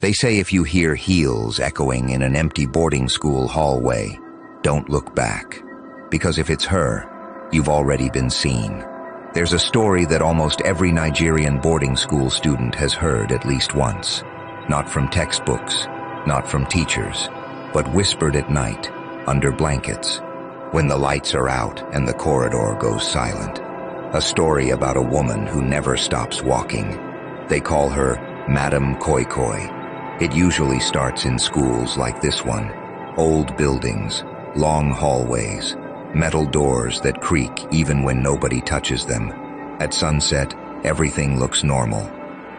They say if you hear heels echoing in an empty boarding school hallway, don't look back. Because if it's her, you've already been seen. There's a story that almost every Nigerian boarding school student has heard at least once. Not from textbooks, not from teachers, but whispered at night, under blankets, when the lights are out and the corridor goes silent. A story about a woman who never stops walking. They call her Madam Koi Koi. It usually starts in schools like this one. Old buildings, long hallways, metal doors that creak even when nobody touches them. At sunset, everything looks normal.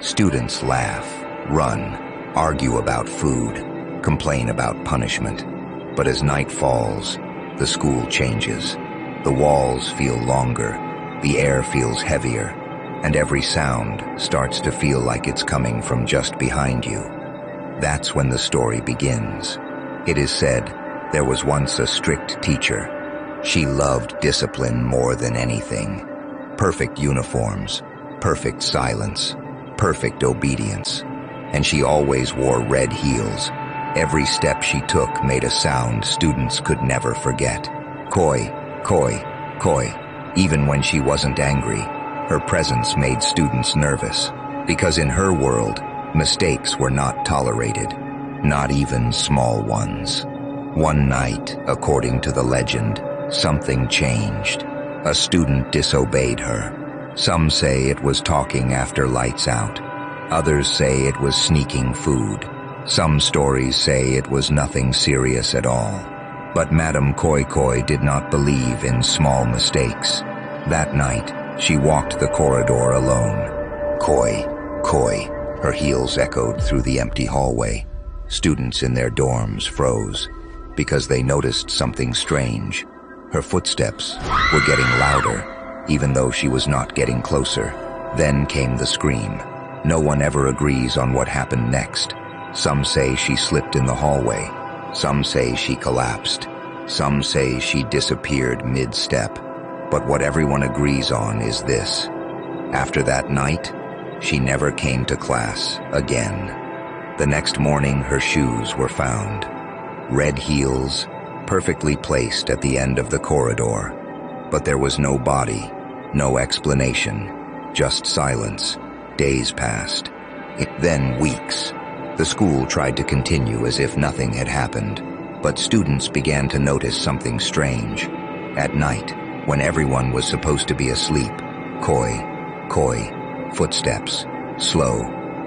Students laugh, run, argue about food, complain about punishment. But as night falls, the school changes. The walls feel longer, the air feels heavier, and every sound starts to feel like it's coming from just behind you. That's when the story begins. It is said, there was once a strict teacher. She loved discipline more than anything. Perfect uniforms, perfect silence, perfect obedience. And she always wore red heels. Every step she took made a sound students could never forget. Koi, koi, koi. Even when she wasn't angry, her presence made students nervous. Because in her world, mistakes were not tolerated, not even small ones. One night, according to the legend, something changed. A student disobeyed her. Some say it was talking after lights out. Others say it was sneaking food. Some stories say it was nothing serious at all. But Madam Koi Koi did not believe in small mistakes. That night, she walked the corridor alone. Koi, koi. Her heels echoed through the empty hallway. Students in their dorms froze because they noticed something strange. Her footsteps were getting louder, even though she was not getting closer. Then came the scream. No one ever agrees on what happened next. Some say she slipped in the hallway. Some say she collapsed. Some say she disappeared mid-step. But what everyone agrees on is this. After that night, she never came to class again. The next morning, her shoes were found. Red heels, perfectly placed at the end of the corridor. But there was no body, no explanation, just silence. Days passed. Then weeks. The school tried to continue as if nothing had happened. But students began to notice something strange. At night, when everyone was supposed to be asleep, koi, koi. Footsteps, slow,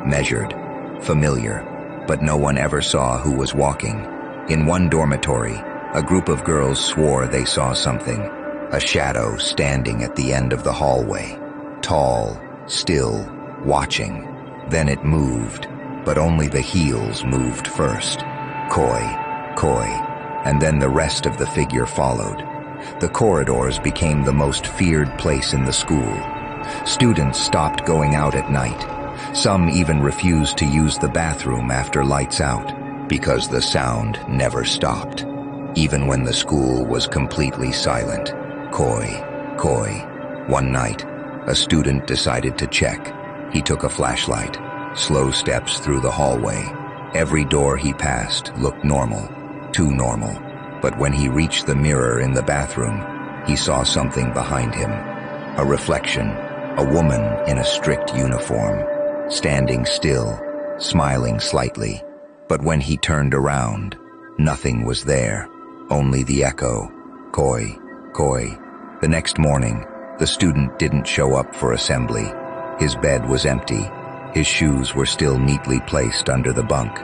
measured, familiar, but no one ever saw who was walking. In one dormitory, a group of girls swore they saw something, a shadow standing at the end of the hallway, tall, still, watching. Then it moved, but only the heels moved first. Koi, koi, and then the rest of the figure followed. The corridors became the most feared place in the school. Students stopped going out at night. Some even refused to use the bathroom after lights out, because the sound never stopped. Even when the school was completely silent. Koi, koi. One night, a student decided to check. He took a flashlight. Slow steps through the hallway. Every door he passed looked normal, too normal. But when he reached the mirror in the bathroom, he saw something behind him. A reflection, a woman in a strict uniform, standing still, smiling slightly. But when he turned around, nothing was there, only the echo. Koi, koi. The next morning, the student didn't show up for assembly. His bed was empty. His shoes were still neatly placed under the bunk,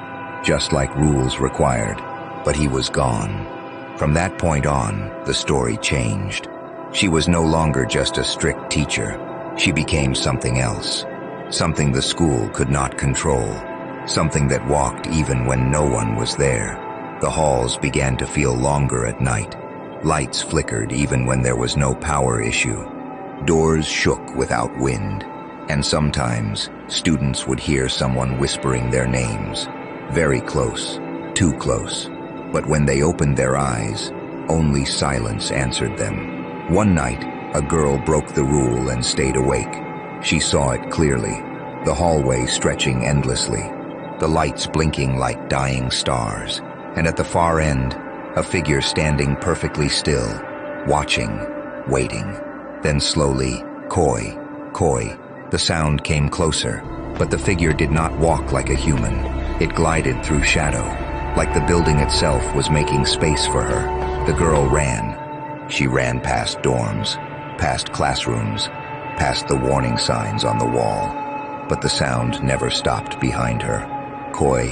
just like rules required. But he was gone. From that point on, the story changed. She was no longer just a strict teacher. She became something else. Something the school could not control. Something that walked even when no one was there. The halls began to feel longer at night. Lights flickered even when there was no power issue. Doors shook without wind. And sometimes, students would hear someone whispering their names. Very close, too close. But when they opened their eyes, only silence answered them. One night, a girl broke the rule and stayed awake. She saw it clearly, the hallway stretching endlessly. the lights blinking like dying stars, and at the far end, a figure standing perfectly still, watching, waiting. Then slowly, koi, koi, the sound came closer, but the figure did not walk like a human. It glided through shadow, like the building itself was making space for her. The girl ran. She ran past dorms, past classrooms, past the warning signs on the wall. But the sound never stopped behind her. Koi,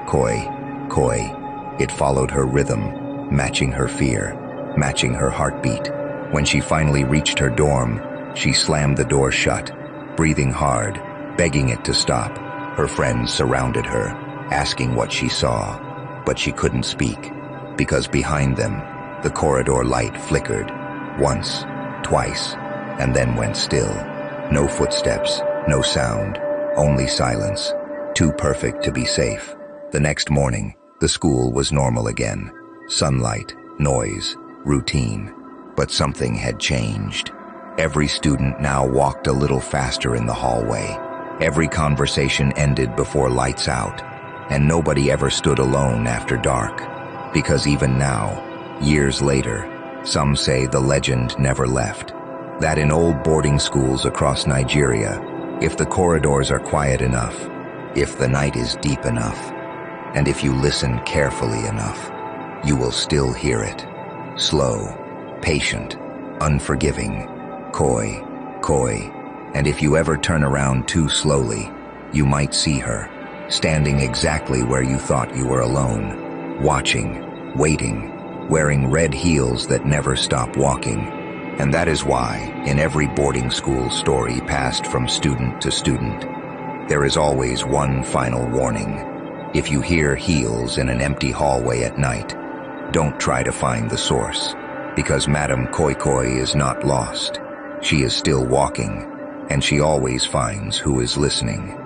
koi, koi. It followed her rhythm, matching her fear, matching her heartbeat. When she finally reached her dorm, she slammed the door shut, breathing hard, begging it to stop. Her friends surrounded her, asking what she saw, but she couldn't speak, because behind them, the corridor light flickered, once, twice, and then went still. No footsteps, no sound, only silence, too perfect to be safe. The next morning, the school was normal again. Sunlight, noise, routine. But something had changed. Every student now walked a little faster in the hallway. Every conversation ended before lights out, and nobody ever stood alone after dark. Because even now, years later, some say the legend never left. That in old boarding schools across Nigeria, if the corridors are quiet enough, if the night is deep enough, and if you listen carefully enough, you will still hear it. Slow, patient, unforgiving, koi, koi. And if you ever turn around too slowly, you might see her, standing exactly where you thought you were alone, watching, waiting, wearing red heels that never stop walking. And that is why, in every boarding school story passed from student to student, there is always one final warning. If you hear heels in an empty hallway at night, don't try to find the source, because Madame Koi Koi is not lost. She is still walking, and she always finds who is listening.